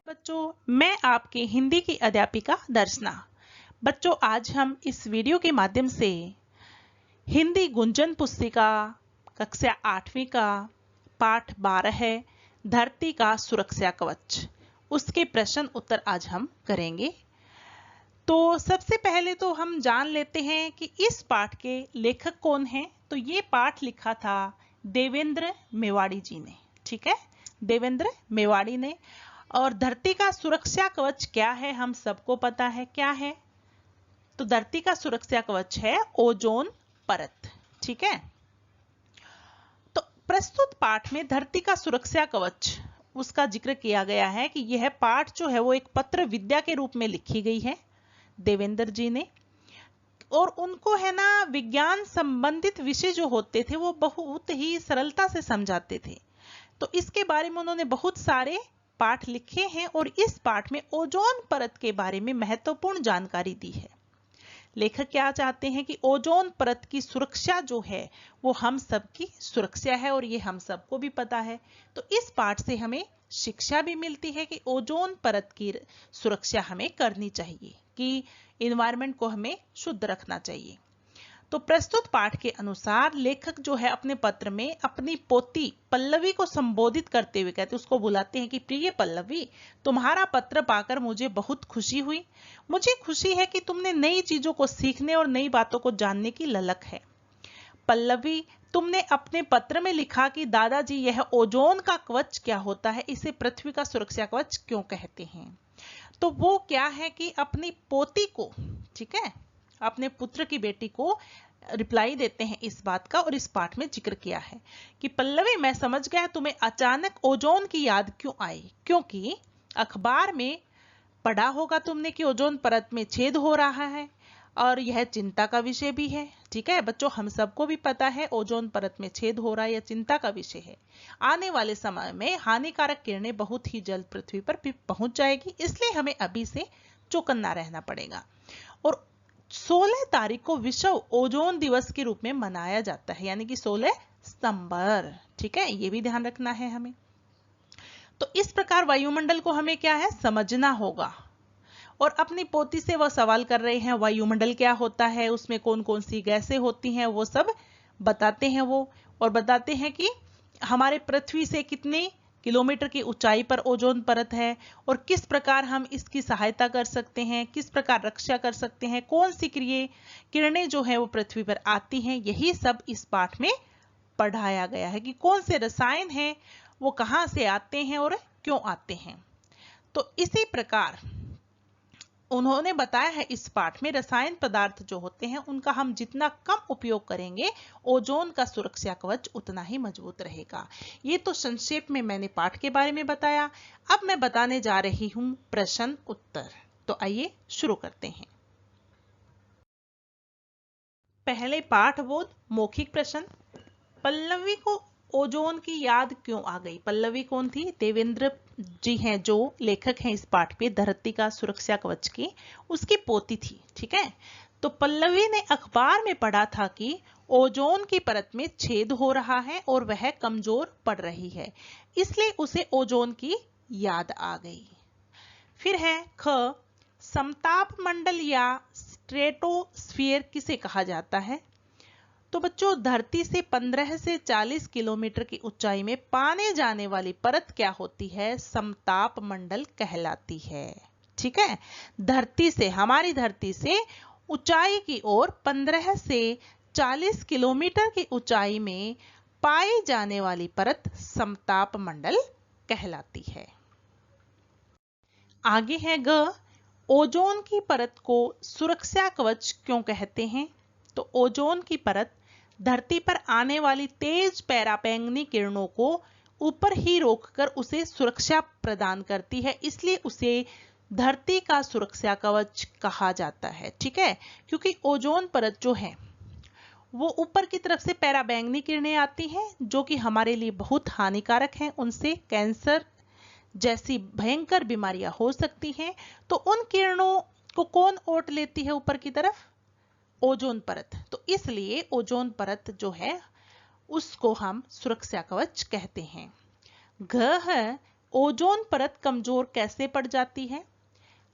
बच्चों, मैं आपकी हिंदी की अध्यापिका दर्शना। बच्चों, आज हम इस वीडियो के माध्यम से हिंदी गुंजन पुस्तिका कक्षा 8वीं का पाठ 12 है, धरती का सुरक्षा कवच, उसके प्रश्न उत्तर आज हम करेंगे। तो सबसे पहले तो हम जान लेते हैं कि इस पाठ के लेखक कौन हैं। तो ये पाठ लिखा था देवेंद्र मेवाड़ी जी ने। ठीक है, देवेंद्र मेवाड़ी ने। और धरती का सुरक्षा कवच क्या है, हम सबको पता है क्या है। तो धरती का सुरक्षा कवच है ओजोन परत। ठीक है, तो प्रस्तुत पाठ में धरती का सुरक्षा कवच उसका जिक्र किया गया है कि यह पाठ जो है वो एक पत्र विद्या के रूप में लिखी गई है देवेंद्र जी ने। और उनको है ना, विज्ञान संबंधित विषय जो होते थे वो बहुत ही सरलता से समझाते थे। तो इसके बारे में उन्होंने बहुत सारे पाठ लिखे हैं और इस पाठ में ओजोन परत के बारे में महत्वपूर्ण जानकारी दी है। लेखक क्या चाहते हैं कि ओजोन परत की सुरक्षा जो है वो हम सबकी सुरक्षा है और ये हम सबको भी पता है। तो इस पाठ से हमें शिक्षा भी मिलती है कि ओजोन परत की सुरक्षा हमें करनी चाहिए, कि एनवायरनमेंट को हमें शुद्ध रखना चाहिए। तो प्रस्तुत पाठ के अनुसार लेखक जो है अपने पत्र में अपनी पोती पल्लवी को संबोधित करते हुए कहते, उसको बुलाते हैं कि प्रिय पल्लवी, तुम्हारा पत्र पाकर मुझे बहुत खुशी हुई। मुझे खुशी है कि तुमने नई चीजों को सीखने और नई बातों को जानने की ललक है। पल्लवी, तुमने अपने पत्र में लिखा कि दादाजी यह ओजोन का कवच क्या होता है, इसे पृथ्वी का सुरक्षा कवच क्यों कहते हैं। तो वो क्या है कि अपनी पोती को, ठीक है, अपने पुत्र की बेटी को रिप्लाई देते हैं इस बात का। और इस पाठ में जिक्र किया है कि पल्लवी, मैं समझ गया तुम्हें अचानक ओजोन की याद क्यों आई, क्योंकि अखबार में पढ़ा होगा तुमने कि ओजोन परत में छेद हो रहा है और यह चिंता का विषय भी है। ठीक है बच्चों, हम सबको भी पता है ओजोन परत में छेद हो रहा है, यह चिंता का विषय है। आने वाले समय में हानिकारक किरणें बहुत ही जल्द पृथ्वी पर पहुंच जाएगी, इसलिए हमें अभी से चौकन्ना रहना पड़ेगा। और 16 तारीख को विश्व ओजोन दिवस के रूप में मनाया जाता है, यानी कि 16 सितंबर। ठीक है, ये भी ध्यान रखना है हमें। तो इस प्रकार वायुमंडल को हमें क्या है, समझना होगा। और अपनी पोती से वह सवाल कर रहे हैं वायुमंडल क्या होता है, उसमें कौन कौन सी गैसें होती हैं, वो सब बताते हैं वो। और बताते हैं कि हमारे पृथ्वी से कितने किलोमीटर की ऊंचाई पर ओजोन परत है और किस प्रकार हम इसकी सहायता कर सकते हैं, किस प्रकार रक्षा कर सकते हैं, कौन सी किरणें जो है वो पृथ्वी पर आती हैं। यही सब इस पाठ में पढ़ाया गया है कि कौन से रसायन हैं वो कहां से आते हैं और क्यों आते हैं। तो इसी प्रकार उन्होंने बताया है इस पाठ में रसायन पदार्थ जो होते हैं उनका हम जितना कम उपयोग करेंगे, ओजोन का सुरक्षा कवच उतना ही मजबूत रहेगा। ये तो संक्षेप में मैंने पाठ के बारे में बताया। अब मैं बताने जा रही हूं प्रश्न उत्तर। तो आइए शुरू करते हैं। पहले पाठबोध मौखिक प्रश्न। पल्लवी को ओजोन की याद क्यों आ गई। पल्लवी कौन थी, देवेंद्र जी हैं जो लेखक हैं इस पाठ पे, धरती का सुरक्षा कवच की, उसकी पोती थी। ठीक है, तो पल्लवी ने अखबार में पढ़ा था कि ओजोन की परत में छेद हो रहा है और वह कमजोर पड़ रही है, इसलिए उसे ओजोन की याद आ गई। फिर है ख, समताप मंडल या स्ट्रेटोस्फीयर किसे कहा जाता है। तो बच्चों, धरती से 15 से 40 किलोमीटर की ऊंचाई में पाने जाने वाली परत क्या होती है, समताप मंडल कहलाती है। ठीक है, धरती से, हमारी धरती से ऊंचाई की ओर 15 से 40 किलोमीटर की ऊंचाई में पाई जाने वाली परत समताप मंडल कहलाती है। आगे है ग, ओजोन की परत को सुरक्षा कवच क्यों कहते हैं। तो ओजोन की परत धरती पर आने वाली तेज पराबैंगनी किरणों को ऊपर ही रोककर उसे सुरक्षा प्रदान करती है, इसलिए उसे धरती का सुरक्षा कवच कहा जाता है। ठीक है, क्योंकि ओजोन परत जो है वो ऊपर की तरफ से पराबैंगनी किरणें आती हैं जो कि हमारे लिए बहुत हानिकारक हैं, उनसे कैंसर जैसी भयंकर बीमारियां हो सकती हैं। तो उन किरणों को कौन ओट लेती है ऊपर की तरफ, ओजोन परत, तो इसलिए ओजोन परत जो है उसको हम सुरक्षा कवच कहते हैं। घ है, ओजोन परत कमजोर कैसे पड़ जाती है?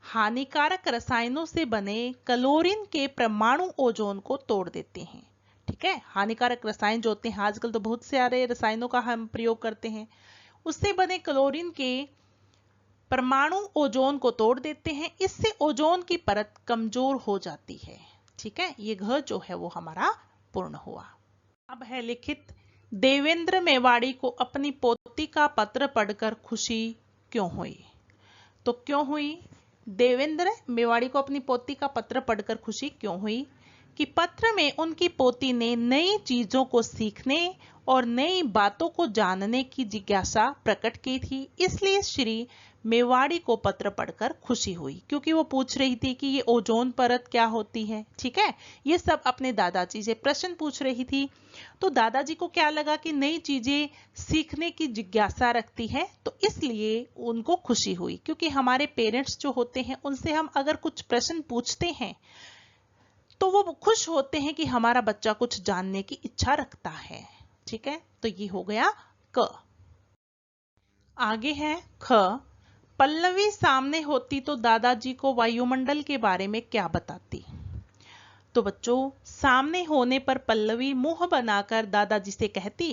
हानिकारक रसायनों से बने क्लोरीन के परमाणु ओजोन को तोड़ देते हैं। ठीक है, हानिकारक रसायन जो होते हैं, आजकल तो बहुत सारे रसायनों का हम प्रयोग करते हैं, उससे बने क्लोरीन के परमाणु ओजोन को तोड़ देते हैं। इससे ओजोन की परत कमजोर हो जाती है। ठीक है, ये घ जो है वो हमारा पूर्ण हुआ। अब है लिखित, देवेंद्र मेवाड़ी को अपनी पोती का पत्र पढ़कर खुशी क्यों हुई? तो क्यों हुई? देवेंद्र मेवाड़ी को अपनी पोती का पत्र पढ़कर खुशी क्यों हुई? कि पत्र में उनकी पोती ने नई चीजों को सीखने और नई बातों को जानने की जिज्ञासा प्रकट की थी, इसलिए श्री मेवाड़ी को पत्र पढ़कर खुशी हुई, क्योंकि वो पूछ रही थी कि ये ओजोन परत क्या होती है। ठीक है, ये सब अपने दादाजी से प्रश्न पूछ रही थी। तो दादाजी को क्या लगा कि नई चीजें सीखने की जिज्ञासा रखती है, तो इसलिए उनको खुशी हुई। क्योंकि हमारे पेरेंट्स जो होते हैं उनसे हम अगर कुछ प्रश्न पूछते हैं तो वो खुश होते हैं कि हमारा बच्चा कुछ जानने की इच्छा रखता है। ठीक है, तो ये हो गया क। आगे है ख, पल्लवी सामने होती तो दादाजी को वायुमंडल के बारे में क्या बताती? तो बच्चों, सामने होने पर पल्लवी मुंह बनाकर दादाजी से कहती,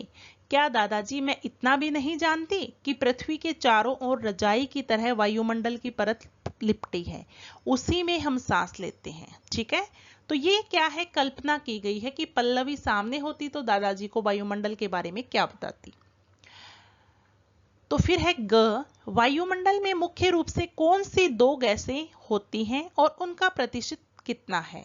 क्या दादाजी मैं इतना भी नहीं जानती कि पृथ्वी के चारों ओर रजाई की तरह वायुमंडल की परत लिपटी है, उसी में हम सांस लेते हैं। ठीक है, तो ये क्या है, कल्पना की गई है कि पल्लवी सामने होती तो दादाजी को वायुमंडल के बारे में क्या बताती। तो फिर है ग, वायुमंडल में मुख्य रूप से कौन सी दो गैसें होती हैं और उनका प्रतिशत कितना है?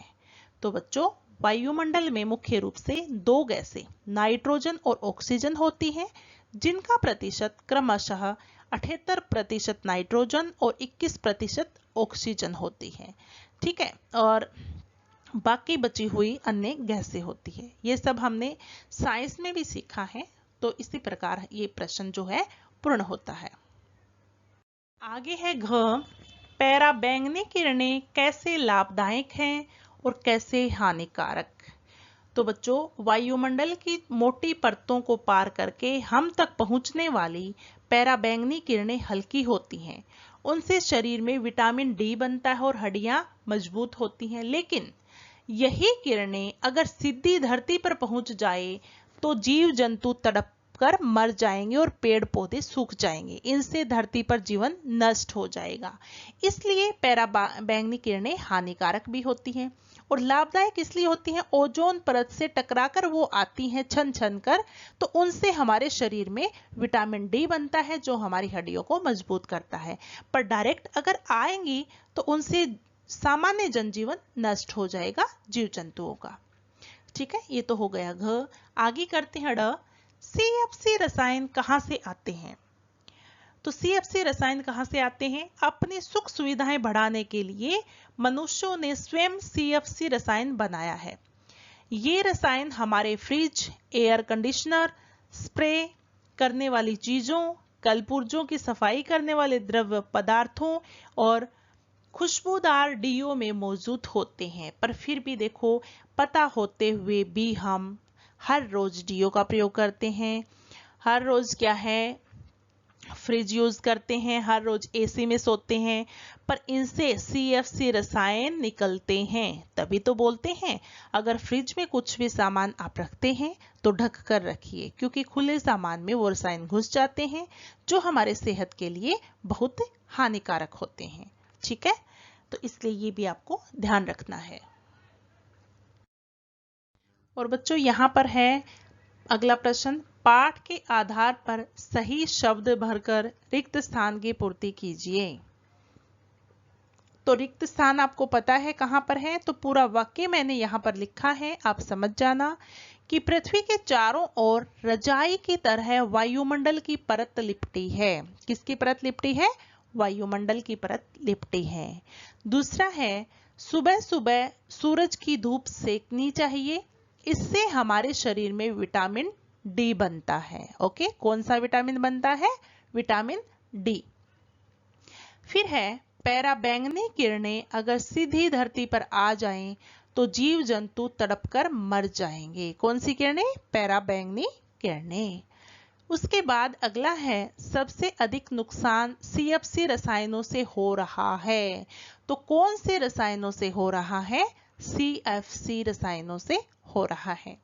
तो बच्चों, वायुमंडल में मुख्य रूप से दो गैसें नाइट्रोजन और ऑक्सीजन होती हैं, जिनका प्रतिशत क्रमशः 78% नाइट्रोजन और 21% ऑक्सीजन होती है। ठीक है, और बाकी बची हुई अन्य गैसें होती है। ये सब हमने साइंस में भी सीखा है। तो इसी प्रकार ये प्रश्न जो है पूर्ण होता है। आगे है घ, पराबैंगनी किरणें कैसे लाभदायक हैं और कैसे हानिकारक? तो बच्चों, वायुमंडल की मोटी परतों को पार करके हम तक पहुंचने वाली पराबैंगनी किरणें हल्की होती हैं। उनसे शरीर में विटामिन डी बनता है और हड्डियां मजबूत होती हैं। लेकिन यही किरणें अगर सीधी धरती पर पहुंच जाए तो जीव जंतु तड़प कर मर जाएंगे और पेड़ पौधे सूख जाएंगे। इनसे धरती पर जीवन नष्ट हो जाएगा। इसलिए पराबैंगनी किरणें हानिकारक भी होती हैं और लाभदायक इसलिए होती हैं, ओजोन परत से टकराकर वो आती हैं छन छन कर, तो उनसे हमारे शरीर में विटामिन डी बनता है जो हमारी हड्डियों को मजबूत करता है। पर डायरेक्ट अगर आएंगी तो उनसे सामान्य जनजीवन नष्ट हो जाएगा जीव जंतुओं का। ठीक है, ये तो हो गया घ। आगे करते हैं ड, सीएफसी रसायन कहां से आते हैं? तो सीएफसी रसायन कहां से आते हैं? अपनी सुख सुविधाएं बढ़ाने के लिए मनुष्यों ने स्वयं सीएफसी रसायन बनाया है। ये रसायन हमारे फ्रिज, एयर कंडीशनर, स्प्रे करने वाली चीजों, कलपुर्जों की सफाई करने वाले द्रव्य पदार्थों और खुशबूदार डीओ में मौजूद होते हैं। पर फिर भी देखो, पता होते हुए भी हम हर रोज डीओ का प्रयोग करते हैं, हर रोज क्या है, फ्रिज यूज करते हैं, हर रोज एसी में सोते हैं, पर इनसे सीएफसी रसायन निकलते हैं। तभी तो बोलते हैं अगर फ्रिज में कुछ भी सामान आप रखते हैं तो ढक कर रखिए, क्योंकि खुले सामान में वो रसायन घुस जाते हैं जो हमारे सेहत के लिए बहुत हानिकारक होते हैं। ठीक है, तो इसलिए ये भी आपको ध्यान रखना है। और बच्चों, यहाँ पर है अगला प्रश्न, पाठ के आधार पर सही शब्द भरकर रिक्त स्थान की पूर्ति कीजिए। तो रिक्त स्थान आपको पता है कहां पर है, तो पूरा वाक्य मैंने यहाँ पर लिखा है, आप समझ जाना कि पृथ्वी के चारों ओर रजाई की तरह वायुमंडल की परत लिपटी है। किसकी परत लिपटी है? वायुमंडल की परत लिपटी है। दूसरा है, सुबह सुबह सूरज की धूप सेकनी चाहिए, इससे हमारे शरीर में विटामिन डी बनता है। ओके, कौन सा विटामिन बनता है? Vitamin D. फिर है, पराबैंगनी किरणें अगर सीधी धरती पर आ जाएं तो जीव जंतु तड़पकर मर जाएंगे। कौन सी किरणें? पराबैंगनी किरणें। उसके बाद अगला है, सबसे अधिक नुकसान CFC रसायनों से हो रहा है। तो कौन से रसायनों से हो रहा है? CFC रसायनों से हो रहा है।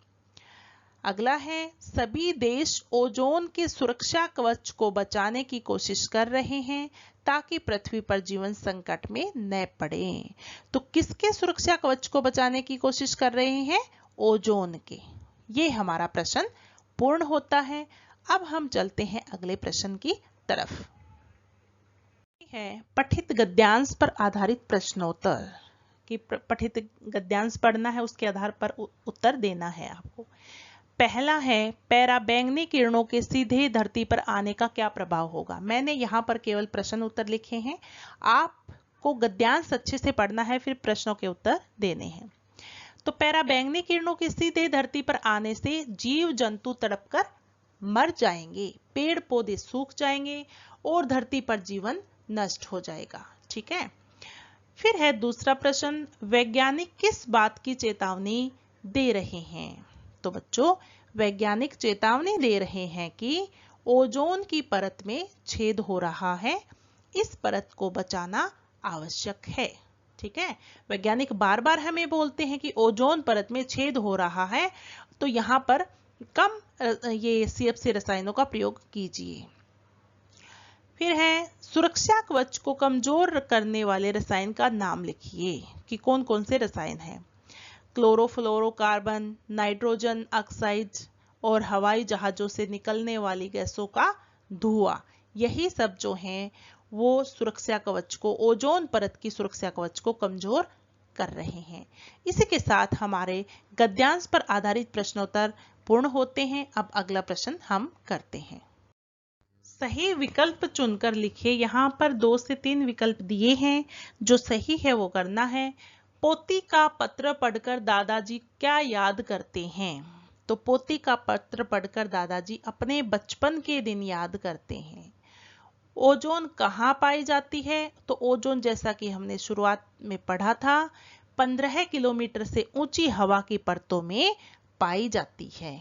अगला है, सभी देश ओजोन के सुरक्षा कवच को बचाने की कोशिश कर रहे हैं ताकि पृथ्वी पर जीवन संकट में न पड़े। तो किसके सुरक्षा कवच को बचाने की कोशिश कर रहे हैं? ओजोन के। ये हमारा प्रश्न पूर्ण होता है। अब हम चलते हैं अगले प्रश्न की तरफ। है पठित गद्यांश पर आधारित प्रश्नोत्तर। कि पठित गद्यांश पढ़ना है, उसके आधार पर उत्तर देना है आपको। पहला है, पराबैंगनी किरणों के सीधे धरती पर आने का क्या प्रभाव होगा। मैंने यहाँ पर केवल प्रश्न उत्तर लिखे हैं, आपको गद्यांश अच्छे से पढ़ना है, फिर प्रश्नों के उत्तर देने हैं। तो पराबैंगनी किरणों के सीधे धरती पर आने से जीव जंतु तड़पकर मर जाएंगे, पेड़ पौधे सूख जाएंगे और धरती पर जीवन नष्ट हो जाएगा। ठीक है। फिर है दूसरा प्रश्न, वैज्ञानिक किस बात की चेतावनी दे रहे हैं। तो बच्चों, वैज्ञानिक चेतावनी दे रहे हैं कि ओजोन की परत में छेद हो रहा है, इस परत को बचाना आवश्यक है। ठीक है। वैज्ञानिक बार बार हमें बोलते हैं कि ओजोन परत में छेद हो रहा है, तो यहाँ पर कम ये CFC रसायनों का प्रयोग कीजिए। फिर है, सुरक्षा कवच को कमजोर करने वाले रसायन का नाम लिखिए कि कौन कौन से रसायन हैं। क्लोरोफ्लोरोकार्बन, नाइट्रोजन ऑक्साइड और हवाई जहाजों से निकलने वाली गैसों का धुआं, यही सब जो हैं वो सुरक्षा कवच को, ओजोन परत की सुरक्षा कवच को कमजोर कर रहे हैं। इसी के साथ हमारे गद्यांश पर आधारित प्रश्नोत्तर पूर्ण होते हैं। अब अगला प्रश्न हम करते हैं। सही विकल्प चुनकर लिखिए। यहाँ पर 2 से 3 विकल्प दिए हैं, जो सही है वो करना है। पोती का पत्र पढ़कर दादाजी क्या याद करते हैं। तो पोती का पत्र पढ़कर दादाजी अपने बचपन के दिन याद करते हैं। ओजोन कहाँ पाई जाती है। तो ओजोन, जैसा कि हमने शुरुआत में पढ़ा था, 15 किलोमीटर से ऊंची हवा की परतों में पाई जाती है।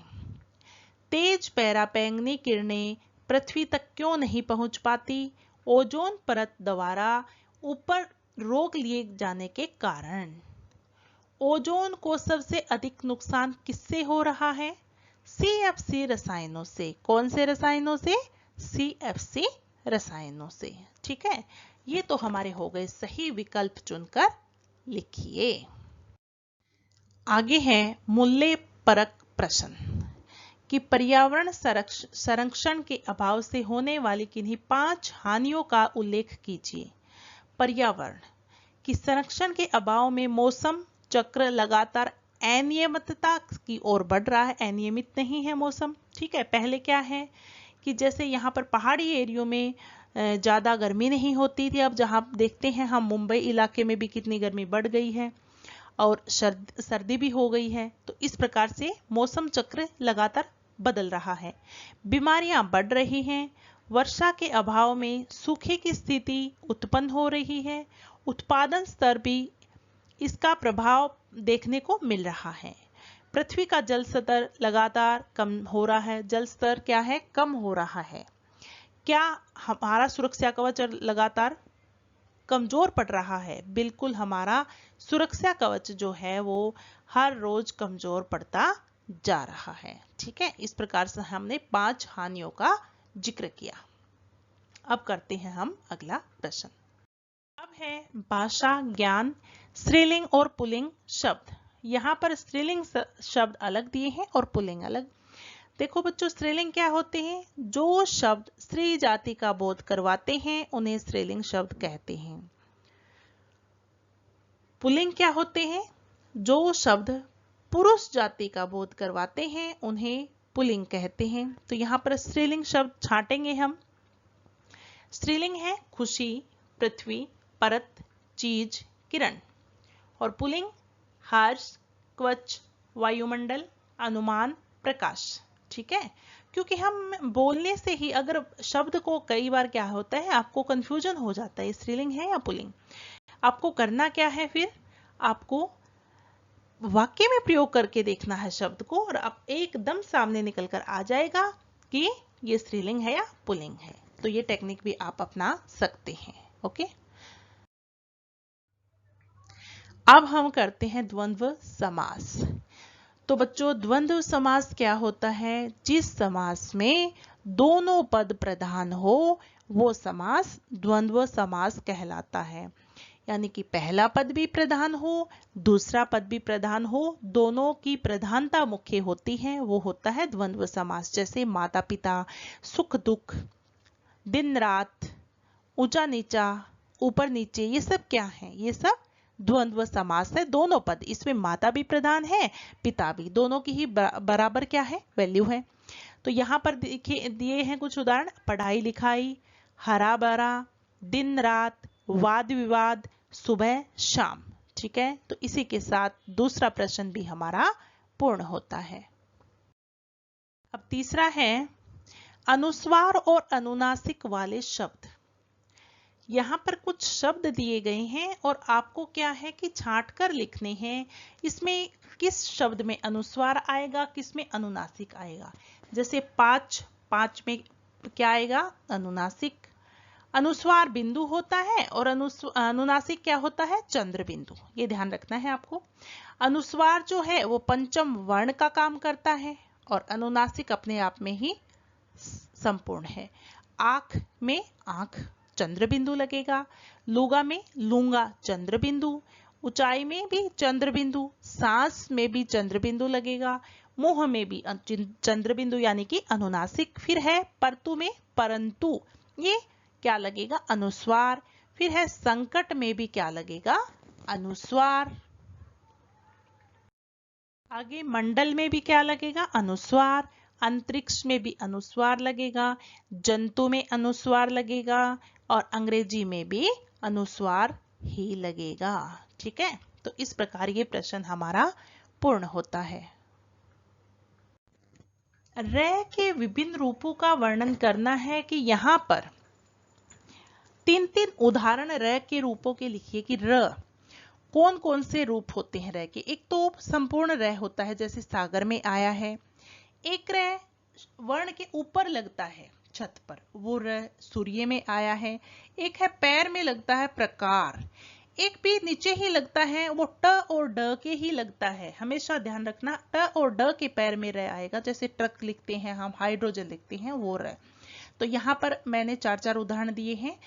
तेज पराबैंगनी किरणें पृथ्वी तक क्यों नहीं पहुंच पाती। ओजोन परत द्वारा ऊपर रोक लिए जाने के कारण। ओजोन को सबसे अधिक नुकसान किससे हो रहा है। CFC रसायनों से। कौन से रसायनों से? CFC रसायनों से। ठीक है। ये तो हमारे हो गए सही विकल्प चुनकर लिखिए। आगे है मूल्य परक प्रश्न कि पर्यावरण संरक्षण के अभाव से होने वाली किन्हीं 5 हानियों का उल्लेख कीजिए। पर्यावरण की संरक्षण के अभाव में मौसम चक्र लगातार अनियमितता की ओर बढ़ रहा है, अनियमित नहीं है मौसम। ठीक है। पहले क्या है कि जैसे यहाँ पर पहाड़ी एरियो में ज़्यादा गर्मी नहीं होती थी, अब जहाँ देखते हैं हम मुंबई इलाके में भी कितनी गर्मी बढ़ गई है और सर्दी भी हो गई है। तो इस प्रकार से मौसम चक्र लगातार बदल रहा है। बीमारियां बढ़ रही हैं, वर्षा के अभाव में सूखे की स्थिति उत्पन्न हो रही है, उत्पादन स्तर भी इसका प्रभाव देखने को मिल रहा है। पृथ्वी का जल स्तर लगातार कम हो रहा है। जल स्तर क्या है? कम हो रहा है। क्या हमारा सुरक्षा कवच लगातार कमजोर पड़ रहा है? बिल्कुल, हमारा सुरक्षा कवच जो है वो हर रोज कमजोर पड़ता जा रहा है। ठीक है। इस प्रकार से हमने 5 हानियों का जिक्र किया। अब करते हैं हम अगला प्रश्न। अब है भाषा ज्ञान, स्त्रीलिंग और पुल्लिंग शब्द। यहाँ पर स्त्रीलिंग शब्द अलग दिए हैं और पुल्लिंग अलग। देखो बच्चों, स्त्रीलिंग क्या होते हैं? जो शब्द स्त्री जाति का बोध करवाते हैं उन्हें स्त्रीलिंग शब्द कहते हैं। पुल्लिंग क्या होते हैं? जो शब्द पुरुष जाति का बोध करवाते हैं उन्हें पुल्लिंग कहते हैं। तो यहाँ पर स्त्रीलिंग शब्द छांटेंगे हम। स्त्रीलिंग है खुशी, पृथ्वी, परत, चीज, किरण। और पुल्लिंग हर्ष, कवच, वायुमंडल, अनुमान, प्रकाश। ठीक है। क्योंकि हम बोलने से ही अगर शब्द को कई बार क्या होता है, आपको कंफ्यूजन हो जाता है स्त्रीलिंग है या पुल्लिंग। आपको करना क्या है फिर? आपको वाक्य में प्रयोग करके देखना है शब्द को, और अब एकदम सामने निकल कर आ जाएगा कि ये स्त्रीलिंग है या पुल्लिंग है। तो ये टेक्निक भी आप अपना सकते हैं। ओके, अब हम करते हैं द्वंद्व समास। तो बच्चों, द्वंद्व समास क्या होता है? जिस समास में दोनों पद प्रधान हो वो समास द्वंद्व समास कहलाता है। यानी कि पहला पद भी प्रधान हो, दूसरा पद भी प्रधान हो, दोनों की प्रधानता मुख्य होती है, वो होता है द्वंद्व समास। जैसे माता पिता, सुख दुख, दिन रात, ऊंचा नीचा, ऊपर नीचे, ये सब क्या है? ये सब द्वंद्व समास है। दोनों पद, इसमें माता भी प्रधान है, पिता भी, दोनों की ही बराबर क्या है? वैल्यू है। तो यहाँ पर देखिए दिए हैं कुछ उदाहरण: पढ़ाई लिखाई, हरा भरा, दिन रात, वाद विवाद, सुबह शाम। ठीक है, तो इसी के साथ दूसरा प्रश्न भी हमारा पूर्ण होता है। अब तीसरा है अनुस्वार और अनुनासिक वाले शब्द। यहाँ पर कुछ शब्द दिए गए हैं और आपको क्या है कि छांट कर लिखने हैं, इसमें किस शब्द में अनुस्वार आएगा, किस में अनुनासिक आएगा। जैसे पाँच, पाँच में क्या आएगा? अनुनासिक। अनुस्वार बिंदु होता है और अनुनासिक क्या होता है? चंद्र बिंदु। ये ध्यान रखना है आपको। अनुस्वार जो है वो पंचम वर्ण का काम करता है और अनुनासिक अपने आप में ही संपूर्ण है। आंख में आंख चंद्र बिंदु लगेगा, लूगा में लूंगा चंद्र बिंदु, ऊंचाई में भी चंद्र बिंदु, सांस में भी चंद्र बिंदु लगेगा, मुंह में भी चंद्र बिंदु यानी कि अनुनासिक। फिर है परतु में परंतु, ये क्या लगेगा? अनुस्वार। फिर है संकट में भी क्या लगेगा? अनुस्वार। आगे मंडल में भी क्या लगेगा? अनुस्वार। अंतरिक्ष में भी अनुस्वार लगेगा, जंतु में अनुस्वार लगेगा और अंग्रेजी में भी अनुस्वार ही लगेगा। ठीक है, तो इस प्रकार ये प्रश्न हमारा पूर्ण होता है। र के विभिन्न रूपों का वर्णन करना है कि यहाँ पर तीन तीन उदाहरण र के रूपों के लिखिए कि र कौन कौन से रूप होते हैं र के। एक तो संपूर्ण र होता है, जैसे सागर में आया है। एक र वर्ण के ऊपर लगता है छत पर, वो र सूर्य में आया है। एक है पैर में लगता है, प्रकार। एक भी नीचे ही लगता है, वो ट और ड के ही लगता है। हमेशा ध्यान रखना, ट और ड के पैर में र आएगा। जैसे ट्रक लिखते हैं हम, हाइड्रोजन लिखते हैं, वो र। तो यहाँ पर मैंने चार चार उदाहरण दिए हैं।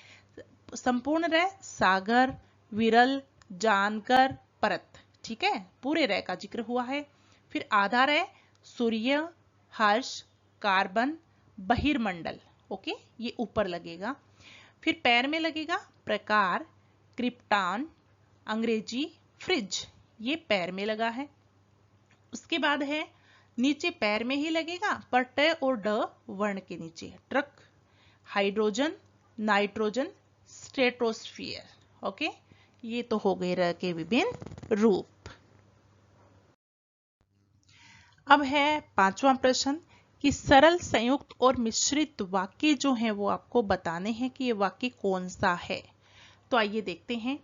संपूर्ण र सागर, विरल, जानकर, परत। ठीक है, पूरे र का जिक्र हुआ है। फिर आधा र सूर्य, हर्ष, कार्बन, बहिर्मंडल। ओके, ये ऊपर लगेगा। फिर पैर में लगेगा प्रकार, क्रिप्टान, अंग्रेजी फ्रिज, ये पैर में लगा है। उसके बाद है नीचे पैर में ही लगेगा पर ट और ड वर्ण के नीचे, truck, hydrogen, nitrogen, stratosphere. Okay, ये तो हो गए र के विभिन्न रूप। अब है पांचवा प्रश्न कि सरल, संयुक्त और मिश्रित वाक्य जो हैं वो आपको बताने हैं कि ये वाक्य कौन सा है। तो आइए देखते हैं।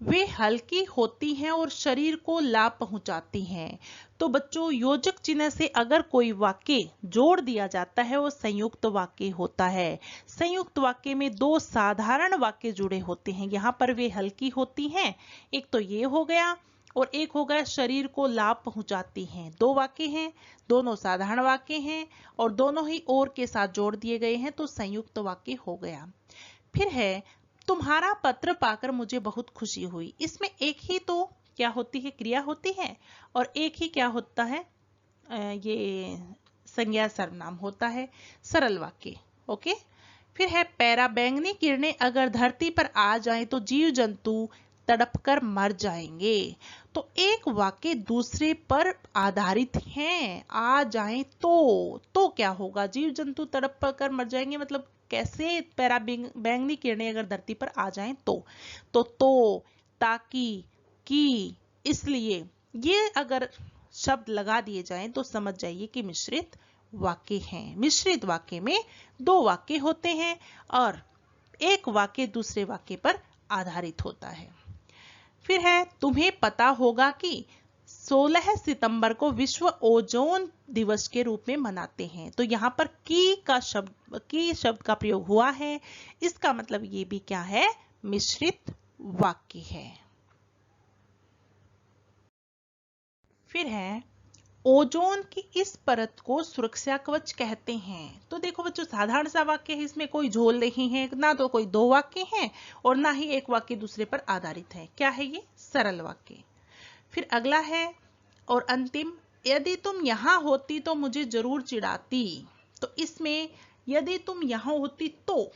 वे हल्की होती हैं और शरीर को लाभ पहुंचाती हैं। तो बच्चों, योजक चिन्ह से अगर कोई वाक्य जोड़ दिया जाता है वो संयुक्त वाक्य होता है। संयुक्त वाक्य में दो साधारण वाक्य जुड़े होते हैं। यहाँ पर वे हल्की होती हैं, एक तो ये हो गया, और एक हो गया शरीर को लाभ पहुंचाती हैं। दो वाक्य हैं, दोनों साधारण वाक्य हैं और दोनों ही और के साथ जोड़ दिए गए हैं, तो संयुक्त वाक्य हो गया। फिर है तुम्हारा पत्र पाकर मुझे बहुत खुशी हुई। इसमें एक ही तो क्या होती है? क्रिया होती है, और एक ही क्या होता है? ये संज्ञा सर्वनाम होता है। सरल वाक्य। ओके। फिर है पैरा, बैंगनी किरणें अगर धरती पर आ जाएं तो जीव जंतु तड़पकर मर जाएंगे। तो एक वाक्य दूसरे पर आधारित है। आ जाएं तो क्या होगा? जीव जंतु तड़प कर मर जाएंगे, मतलब कैसे? पैरा बैंगनी किरणें अगर धरती पर आ जाएं तो ताकि, की, इसलिए, ये अगर शब्द लगा दिए जाएं तो समझ जाइए कि मिश्रित वाक्य हैं। मिश्रित वाक्य में दो वाक्य होते हैं और एक वाक्य दूसरे वाक्य पर आधारित होता है। फिर है तुम्हें पता होगा कि 16 सितंबर को विश्व ओजोन दिवस के रूप में मनाते हैं। तो यहाँ पर की शब्द का प्रयोग हुआ है, इसका मतलब ये भी क्या है, मिश्रित वाक्य है। फिर है ओजोन की इस परत को सुरक्षा कवच कहते हैं। तो देखो बच्चों, साधारण सा वाक्य है, इसमें कोई झोल नहीं है, ना तो कोई दो वाक्य हैं और ना ही एक वाक्य दूसरे पर आधारित है। क्या है ये, सरल वाक्य। फिर अगला है और अंतिम, यदि तुम यहां होती तो मुझे जरूर चिढ़ाती। तो इसमें यदि तुम यहां होती तो,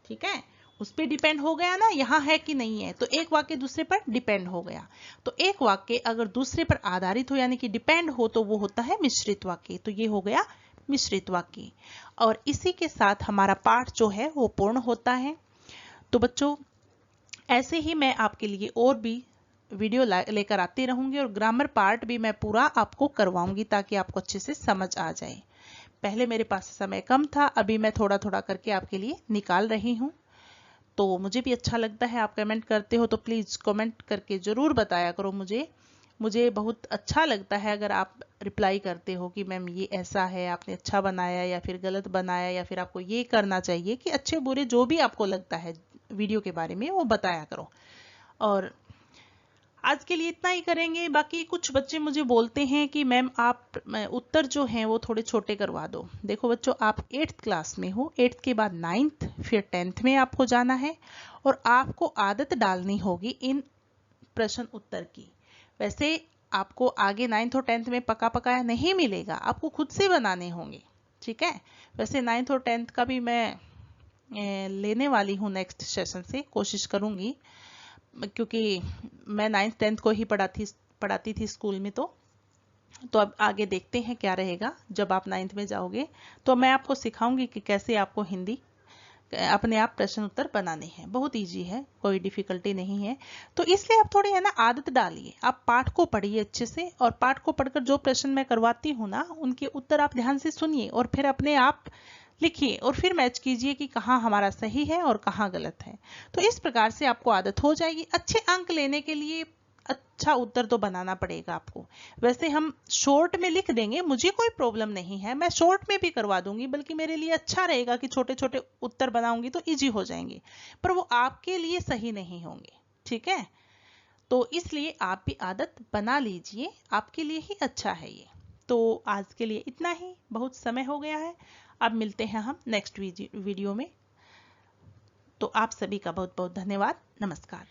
ठीक है, उस पर डिपेंड हो गया ना, यहां है कि नहीं है, तो एक वाक्य दूसरे पर डिपेंड हो गया। तो एक वाक्य अगर दूसरे पर आधारित हो यानी कि डिपेंड हो तो वो होता है मिश्रित वाक्य। तो ये हो गया मिश्रित वाक्य। और इसी के साथ हमारा पाठ जो है वो पूर्ण होता है। तो बच्चों, ऐसे ही मैं आपके लिए और भी वीडियो लेकर आती रहूंगी और ग्रामर पार्ट भी मैं पूरा आपको करवाऊंगी ताकि आपको अच्छे से समझ आ जाए। पहले मेरे पास समय कम था, अभी मैं थोड़ा थोड़ा करके आपके लिए निकाल रही हूँ। तो मुझे भी अच्छा लगता है, आप कमेंट करते हो तो प्लीज़ कमेंट करके ज़रूर बताया करो। मुझे बहुत अच्छा लगता है अगर आप रिप्लाई करते हो कि मैम ये ऐसा है, आपने अच्छा बनाया या फिर गलत बनाया, या फिर आपको ये करना चाहिए, कि अच्छे बुरे जो भी आपको लगता है वीडियो के बारे में वो बताया करो। और आज के लिए इतना ही करेंगे। बाकी कुछ बच्चे मुझे बोलते हैं कि मैम आप उत्तर जो हैं वो थोड़े छोटे करवा दो। देखो बच्चों, आप 8th क्लास में हो, 8th के बाद 9th, फिर 10th में आपको जाना है और आपको आदत डालनी होगी इन प्रश्न उत्तर की। वैसे आपको आगे 9th और 10th में पका पकाया नहीं मिलेगा, आपको खुद से बनाने होंगे, ठीक है। वैसे 9th और 10th का भी मैं लेने वाली हूँ नेक्स्ट सेशन से, कोशिश करूंगी, क्योंकि मैं 9th 10th को ही पढ़ाती थी स्कूल में। तो अब आगे देखते हैं क्या रहेगा। जब आप 9th में जाओगे तो मैं आपको सिखाऊंगी कि कैसे आपको हिंदी अपने आप प्रश्न उत्तर बनाने हैं। बहुत इजी है, कोई डिफिकल्टी नहीं है। तो इसलिए आप थोड़ी है ना आदत डालिए, आप पाठ को पढ़िए अच्छे से, और पाठ को पढ़कर जो प्रश्न मैं करवाती हूँ ना उनके उत्तर आप ध्यान से सुनिए और फिर अपने आप लिखिए और फिर मैच कीजिए कि कहाँ हमारा सही है और कहाँ गलत है। तो इस प्रकार से आपको आदत हो जाएगी। अच्छे अंक लेने के लिए अच्छा उत्तर तो बनाना पड़ेगा आपको। वैसे हम शॉर्ट में लिख देंगे, मुझे कोई प्रॉब्लम नहीं है, मैं शॉर्ट में भी करवा दूंगी, बल्कि मेरे लिए अच्छा रहेगा कि छोटे छोटे उत्तर बनाऊंगी तो इजी हो जाएंगे, पर वो आपके लिए सही नहीं होंगे, ठीक है। तो इसलिए आप भी आदत बना लीजिए, आपके लिए ही अच्छा है ये। तो आज के लिए इतना ही, बहुत समय हो गया है। अब मिलते हैं हम नेक्स्ट वीडियो में। तो आप सभी का बहुत बहुत धन्यवाद। नमस्कार।